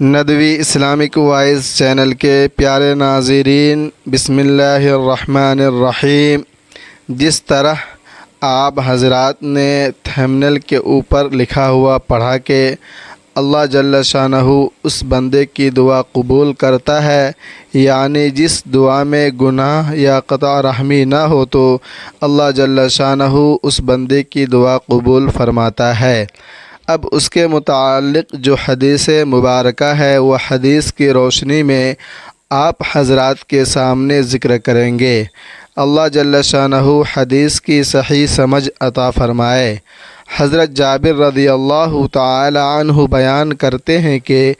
Nadwi Islamic voice channel کے پیارے ناظرین، بسم اللہ الرحمن الرحیم۔ جس طرح آپ حضرات نے تھمبنیل کے اوپر لکھا ہوا پڑھا کہ اللہ جل شانہ اس بندے کی دعا قبول کرتا ہے، یعنی جس دعا میں گناہ یا قطع رحمی نہ ہو تو اللہ جل شانہ اس بندے کی دعا قبول فرماتا ہے۔ اب اس کے متعلق جو حدیث مبارکہ ہے وہ حدیث کی روشنی میں آپ حضرات کے سامنے ذکر کریں گے۔ اللہ جل شانہ حدیث کی صحیح سمجھ عطا فرمائے۔ حضرت جابر رضی اللہ تعالی عنہ بیان کرتے ہیں کہ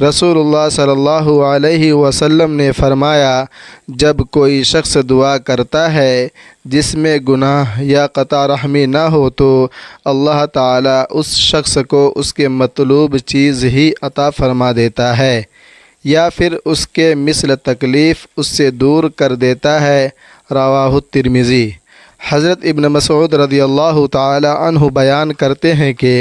رسول اللہ صلی اللہ علیہ وسلم نے فرمایا، جب کوئی شخص دعا کرتا ہے جس میں گناہ یا قطع رحمی نہ ہو تو اللہ تعالی اس شخص کو اس کے مطلوب چیز ہی عطا فرما دیتا ہے، یا پھر اس کے مثل تکلیف اس سے دور کر دیتا ہے۔ رواہ الترمذی۔ حضرت ابن مسعود رضی اللہ تعالی عنہ بیان کرتے ہیں کہ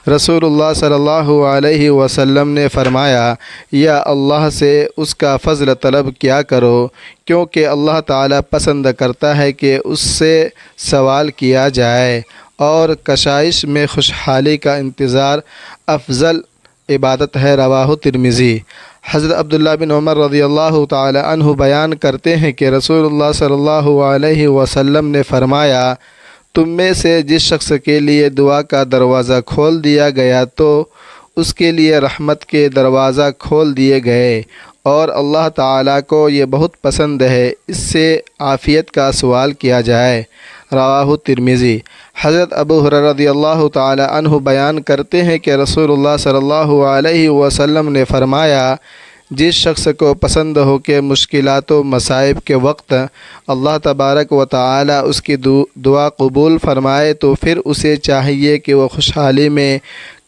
رسول اللہ صلی اللہ علیہ وسلم نے فرمایا، یا اللہ سے اس کا فضل طلب کیا کرو، کیونکہ اللہ تعالی پسند کرتا ہے کہ اس سے سوال کیا جائے، اور کشائش میں خوشحالی کا انتظار افضل عبادت ہے۔ رواہ ترمذی۔ حضرت عبداللہ بن عمر رضی اللہ تعالی عنہ بیان کرتے ہیں کہ رسول اللہ صلی اللہ علیہ وسلم نے فرمایا، تم میں سے جس شخص کے لیے دعا کا دروازہ کھول دیا گیا تو اس کے لیے رحمت کے دروازہ کھول دیے گئے، اور اللہ تعالیٰ کو یہ بہت پسند ہے اس سے عافیت کا سوال کیا جائے۔ رواہ ترمذی۔ حضرت ابو ہریرہ رضی اللہ تعالی عنہ بیان کرتے ہیں کہ رسول اللہ صلی اللہ علیہ وسلم نے فرمایا، جس شخص کو پسند ہو کہ مشکلات و مصائب کے وقت اللہ تبارک و تعالی اس کی دعا قبول فرمائے تو پھر اسے چاہیے کہ وہ خوشحالی میں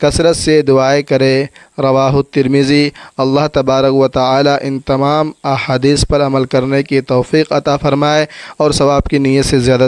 کثرت سے دعائیں کرے۔ رواہ ترمذی۔ اللہ تبارک و تعالی ان تمام احادیث پر عمل کرنے کی توفیق عطا فرمائے اور ثواب کی نیت سے زیادہ